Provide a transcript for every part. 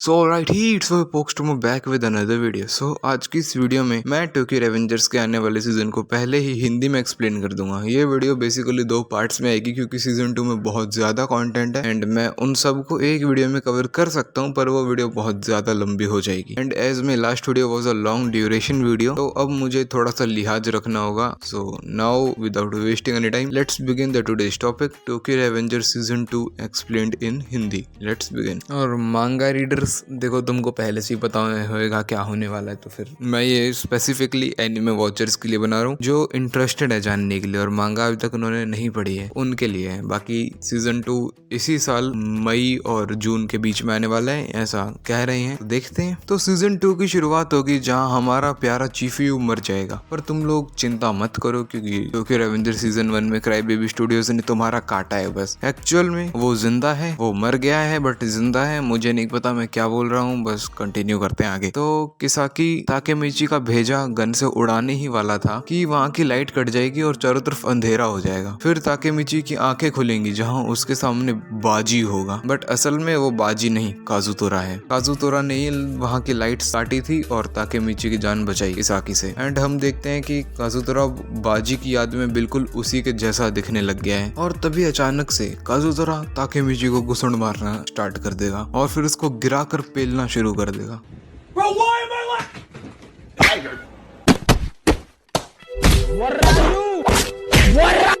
So all right he it's post to back with another video. So आज की इस video में मैं टोक्यो रेवेंजर्स के आने वाले सीजन को पहले ही हिंदी में एक्सप्लेन कर दूंगा। ये वीडियो बेसिकली 2 पार्ट्स में आएगी क्योंकि सीजन 2 में बहुत ज्यादा कंटेंट है एंड मैं उन सब को एक वीडियो में कवर कर सकता हूँ, पर वो वीडियो बहुत ज्यादा लंबी हो जाएगी। And as my last video was a long duration video, तो अब मुझे थोड़ा सा लिहाज रखना होगा। So now without wasting any time let's begin the today's topic, Tokyo Revengers season 2 explained in Hindi. Let's begin. और मांगा रीडर्स, देखो तुमको पहले से ही पता होगा क्या होने वाला है, तो फिर मैं ये स्पेसिफिकली एनिमे वॉचर्स के लिए बना रहा हूँ जो इंटरेस्टेड है जानने के लिए और मांगा अभी तक उन्होंने नहीं पढ़ी है उनके लिए है। बाकी सीजन 2 इसी साल मई और जून के बीच में आने वाला है, ऐसा कह रहे हैं, तो देखते हैं। तो सीजन 2 की शुरुआत होगी जहाँ हमारा प्यारा चीफियू मर जाएगा, पर तुम लोग चिंता मत करो क्योंकि टोक्यो रेवेंजर सीजन 1 में क्राई बेबी स्टूडियोज ने तुम्हारा काटा है। बस एक्चुअल में वो जिंदा है, वो मर गया है बट जिंदा है। मुझे नहीं पता मैं क्या बोल रहा हूँ, बस कंटिन्यू करते हैं आगे। तो किसाकी ताकेमिची का भेजा गन से उड़ाने ही वाला था कि वहाँ की लाइट कट जाएगी और चारों तरफ अंधेरा हो जाएगा। फिर ताकेमिची की आंखें खुलेंगी जहाँ उसके सामने बाजी होगा, बट असल में वो बाजी नहीं काजुतोरा है। काजुतोरा ने ही वहाँ की लाइट काटी थी और ताकेमिची की जान बचाई किसाकी से। एंड हम देखते हैं कि काजुतोरा बाजी की याद में बिल्कुल उसी के जैसा दिखने लग गया है और तभी अचानक से काजुतोरा ताकेमिची को घुसड़ मारना स्टार्ट कर देगा और फिर उसको गिराकर पेलना शुरू कर देगा। Bro, why am I like Tiger? What are you? What?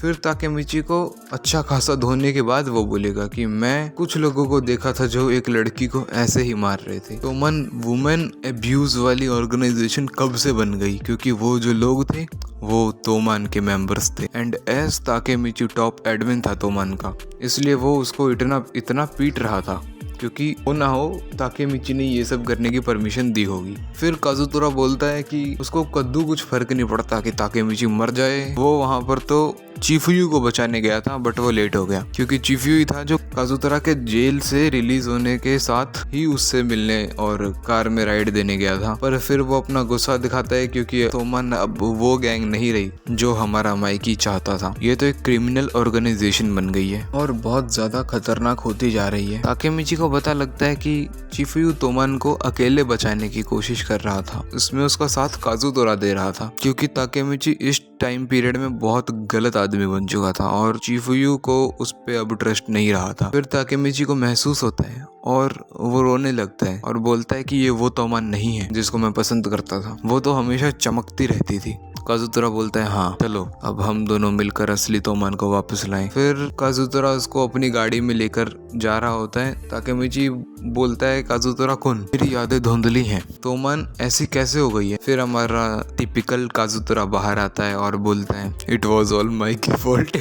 फिर ताकेमिची को अच्छा खासा धोने के बाद वो बोलेगा कि मैं कुछ लोगों को देखा था जो एक लड़की को ऐसे ही मार रहे थे। तो मन वुमेन एब्यूज वाली ऑर्गेनाइजेशन कब से बन गई, क्योंकि वो जो लोग थे वो तोमान के मेंबर्स थे and S Takemichi top admin था तोमान का, इसलिए वो उसको इतना पीट रहा था क्योंकि वो ना हो ताकेमिची ने ये सब करने की परमिशन दी होगी। फिर काजुतोरा बोलता है कि उसको कद्दू कुछ फर्क नहीं पड़ता कि ताकेमिची मर जाए, वो वहां पर तो चीफुयू को बचाने गया था बट वो लेट हो गया क्योंकि चीफुयू ही था जो काजुतोरा के जेल से रिलीज होने के साथ ही उससे मिलने और कार में राइड देने गया था। पर फिर वो अपना गुस्सा दिखाता है क्योंकि तोमान अब वो गैंग नहीं रही जो हमारा माइकी चाहता था। ये तो एक क्रिमिनल ऑर्गेनाइजेशन बन गई है और बहुत ज्यादा खतरनाक होती जा रही है। ताकेमिची को पता लगता है कि चीफुयू तोमान को अकेले बचाने की कोशिश कर रहा था, इसमें उसका साथ काजुतोरा दे रहा था क्योंकि ताकेमिची इस टाइम पीरियड में बहुत गलत आदमी बन चुका था और चीफुयू को उस पे अब ट्रस्ट नहीं रहा था। फिर ताकेमिची को महसूस होता है और वो रोने लगता है और बोलता है कि ये वो तोमान नहीं है जिसको मैं पसंद करता था, वो तो हमेशा चमकती रहती थी। काजुतोरा बोलता है हाँ चलो अब हम दोनों मिलकर असली तोमान को वापस लाएं। फिर काजुतोरा उसको अपनी गाड़ी में लेकर जा रहा होता है। ताकेमिची बोलता है काजुतोरा कौन, मेरी यादें धुंधली हैं, तोमान ऐसी कैसे हो गई है। फिर हमारा टिपिकल काजुतोरा बाहर आता है और बोलता है it was all Mikey fault.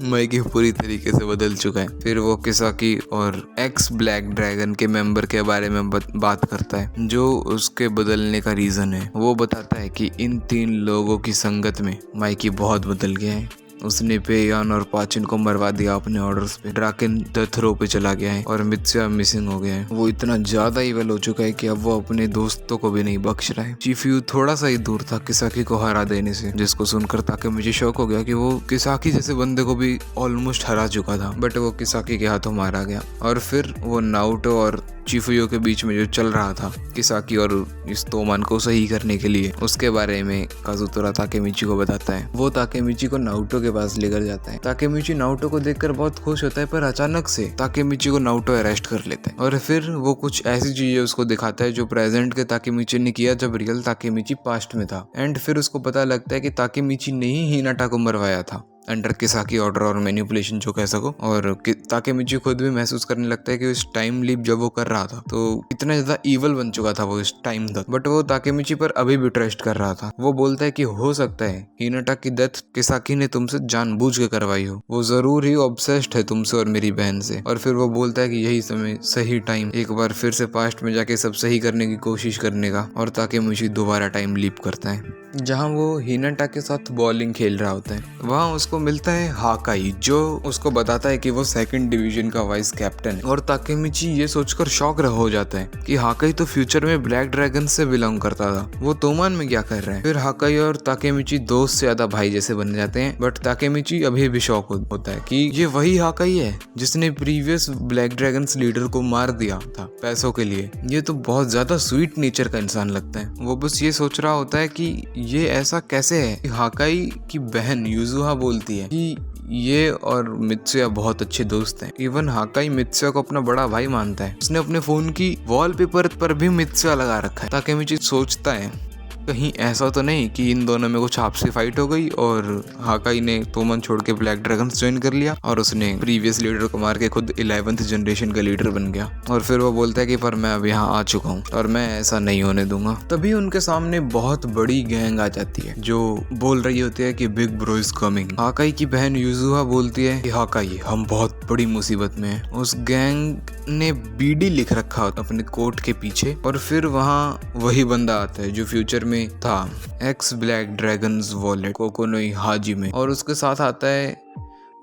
Mikey पूरी तरीके से बदल चुका है। फिर वो किसाकी और एक्स ब्लैक ड्रैगन के मेंबर के बारे में बात करता है जो उसके बदलने का रीजन है। वो बताता है कि इन 3 लोगों की संगत में माइकी बहुत बदल गया है। उसने पेयान और पाचिन को मरवा दिया अपने ऑर्डर्स पे, ड्राकेन डेथ रो पे चला गया है और मित्सुया मिसिंग हो गया है। वो इतना ज्यादा ईविल हो चुका है कि अब वो अपने दोस्तों को भी नहीं बख्श रहा है। चीफुयू थोड़ा सा ही दूर था किसाकी को हरा देने से, जिसको सुनकर ताकेमिची शौक हो गया कि वो किसाकी जैसे बंदे को भी ऑलमोस्ट हरा चुका था, बट वो किसाकी के हाथों मारा गया। और फिर वो नारुतो और चीफुयू के बीच में जो चल रहा था किसाकी और इस तोमान को सही करने के लिए, उसके बारे में काजुतोरा ताकेमिची को बताता है। वो ताकेमिची को नारुतो के पास लेकर जाता है। ताकेमिची नारुतो को देखकर बहुत खुश होता है, पर अचानक से ताकेमिची को नारुतो अरेस्ट कर लेता है और फिर वो कुछ ऐसी चीजें उसको दिखाता है जो प्रेजेंट के ताकेमिची ने किया जब रियल ताकेमिची पास्ट में था। एंड फिर उसको पता लगता है कि ताकेमिची ने ही हिनाटा को मरवाया था अंडर किसाकी ऑर्डर और मैनिपुलेशन जो कह सको। और ताकेमिची खुद भी महसूस करने लगता है कि उस टाइम लीप जब वो कर रहा था तो इतना ज्यादा ईवल बन चुका था वो इस टाइम तक, बट वो ताकेमिची पर अभी भी ट्रस्ट कर रहा था। वो बोलता है कि हो सकता है हिनाटा की डेथ किसाकी ने तुमसे जानबूझ के करवाई हो, वो जरूर ही ऑब्सेस्ड है तुमसे और मेरी बहन से। और फिर वो बोलता है कि यही समय, सही टाइम, एक बार फिर से पास्ट में जाके सब सही करने की कोशिश करने का। और ताकेमिची दोबारा टाइम लीप करता है जहाँ वो हिनाटा के साथ बॉलिंग खेल रहा होता है। वहाँ उसको मिलता है हाकाई, जो उसको बताता है कि वो 2nd डिवीजन का वाइस कैप्टन है। और ताकेमिची ये सोचकर शॉक हो जाता है कि हाकाई तो फ्यूचर में ब्लैक ड्रैगन से बिलोंग करता था, वो तोमान में क्या कर रहा है। फिर हाकाई और ताकेमिची दोस्त से ज्यादा भाई जैसे बन जाते हैं। बट ताकेमिची अभी भी शॉक होता है कि ये वही हाकाई है जिसने प्रीवियस ब्लैक ड्रैगन्स लीडर को मार दिया था पैसों के लिए। ये तो बहुत ज्यादा स्वीट नेचर का इंसान लगता है। वो बस ये सोच रहा होता है कि ये ऐसा कैसे है। हाकाई की बहन युजुहा बोलती है कि ये और मित्सुया बहुत अच्छे दोस्त हैं। इवन हाकाई मित्सुया को अपना बड़ा भाई मानता है। उसने अपने फोन की वॉलपेपर पर भी मित्सुया लगा रखा है। ताकेमिची सोचता है कहीं ऐसा तो नहीं कि इन दोनों में कुछ आपसी फाइट हो गई और हाकाई ने तोमन छोड़ के ब्लैक ड्रैगन्स ज्वाइन कर लिया और उसने प्रीवियस लीडर को मार के खुद 11th जनरेशन का लीडर बन गया। और फिर वो बोलता है कि पर मैं अब यहाँ आ चुका हूँ और मैं ऐसा नहीं होने दूंगा। तभी उनके सामने बहुत बड़ी गैंग आ जाती है जो बोल रही होती है कि बिग ब्रो इज कमिंग। हाकाई की बहन युजुहा बोलती है कि हाकाई हम बहुत बड़ी मुसीबत में हैं। उस गैंग ने बीडी लिख रखा होता अपने कोट के पीछे और फिर वहाँ वही बंदा आता है जो फ्यूचर में था एक्स ब्लैक ड्रैगन्स वॉलेट कोकोनोई हाजी में। और उसके साथ आता है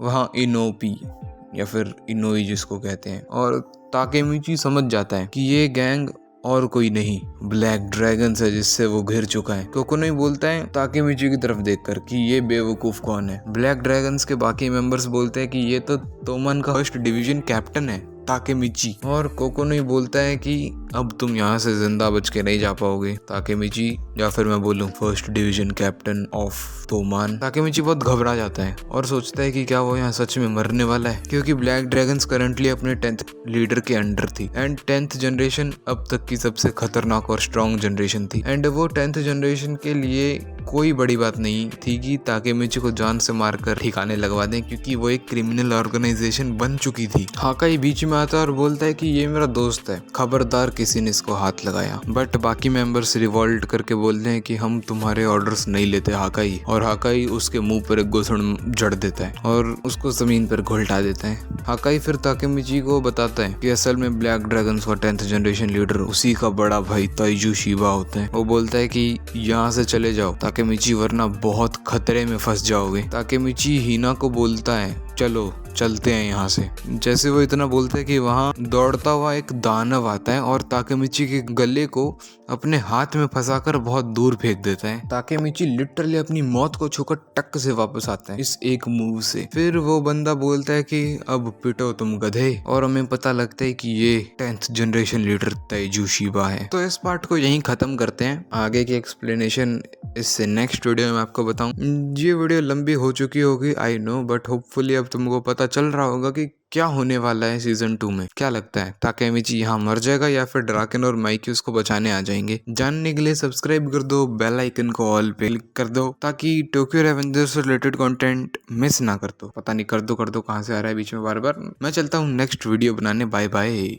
वहाँ इनोपी या फिर इनोई जिसको कहते हैं। और ताकेमिची समझ जाता है कि ये गैंग और कोई नहीं ब्लैक ड्रैगन्स है जिससे वो घिर चुका है। कोकोनोई बोलता है ताकेमिची की तरफ देखकर कि ये बेवकूफ कौन है। ब्लैक ड्रैगन्स के बाकी मेंबर्स बोलते हैं कि ये तो तोमन का 1st डिवीजन कैप्टन है ताकेमिची। और कोकोनोई बोलता है कि अब तुम यहाँ से जिंदा बच के नहीं जा पाओगे ताकेमिची, या फिर मैं बोलूँ 1st division captain of तोमान। Takemichi बहुत घबरा जाता है और सोचता है कि क्या वो यहाँ सच में मरने वाला है, क्योंकि ब्लैक ड्रैगन्स करंटली अपने 10th लीडर के अंडर थी एंड 10th जनरेशन अब तक की सबसे खतरनाक और स्ट्रॉन्ग जनरेशन थी। एंड वो 10th जनरेशन के लिए कोई बड़ी बात नहीं थी कि ताकेमिची को जान से मारकर ठिकाने लगवा दें, क्योंकि वो एक क्रिमिनल ऑर्गेनाइजेशन बन चुकी थी। हाकाई बीच में आता है और बोलता है कि ये मेरा दोस्त है, खबरदार किसी ने इसको हाथ लगाया। बट बाकी मेंबर्स रिवॉल्ट करके बोलते हैं कि हम तुम्हारे ऑर्डर्स नहीं लेते हाकाई। और हाकाई उसके मुंह पर एक घुसड़ जड़ देता है और उसको जमीन पर घुलटा देता है। हाकाई फिर ताकेमिची को बताता है कि असल में ब्लैक ड्रैगन्स का 10th जनरेशन लीडर उसी का बड़ा भाई ताइजू शिबा होता है। वो बोलता है कि यहाँ से चले जाओ ताकेमिची, वरना बहुत खतरे में फंस जाओगे। ताकेमिची हिना को बोलता है चलो चलते हैं यहाँ से। जैसे वो इतना बोलते हैं कि वहाँ दौड़ता हुआ एक दानव आता है और ताकेमिची के गले को अपने हाथ में फंसाकर बहुत दूर फेंक देता है। ताकेमिची लिटरली अपनी मौत को छूकर टक से वापस आता है इस एक मूव से। फिर वो बंदा बोलता है कि अब पिटो तुम गधे, और हमें पता लगता है कि ये 10th जनरेशन लीडर ताइजू शिबा है। तो इस पार्ट को यहीं खत्म करते हैं। आगे की एक्सप्लेनेशन इससे नेक्स्ट वीडियो में आपको बताऊं। ये वीडियो लंबी हो चुकी होगी आई नो, बट होपफुली अब तुमको पता चल रहा होगा कि क्या होने वाला है सीजन 2 में। क्या लगता है ताकेमिची यहाँ मर जाएगा या फिर ड्राकेन और माइकी उसको बचाने आ जाएंगे? जानने के लिए सब्सक्राइब कर दो, बेल आइकन को ऑल पे क्लिक कर दो ताकि टोक्यो रेवेंजर्स से रिलेटेड कंटेंट मिस ना कर दो। पता नहीं कर दो कहाँ से आ रहा है बीच में बार बार। मैं चलता हूँ नेक्स्ट वीडियो बनाने। Bye bye.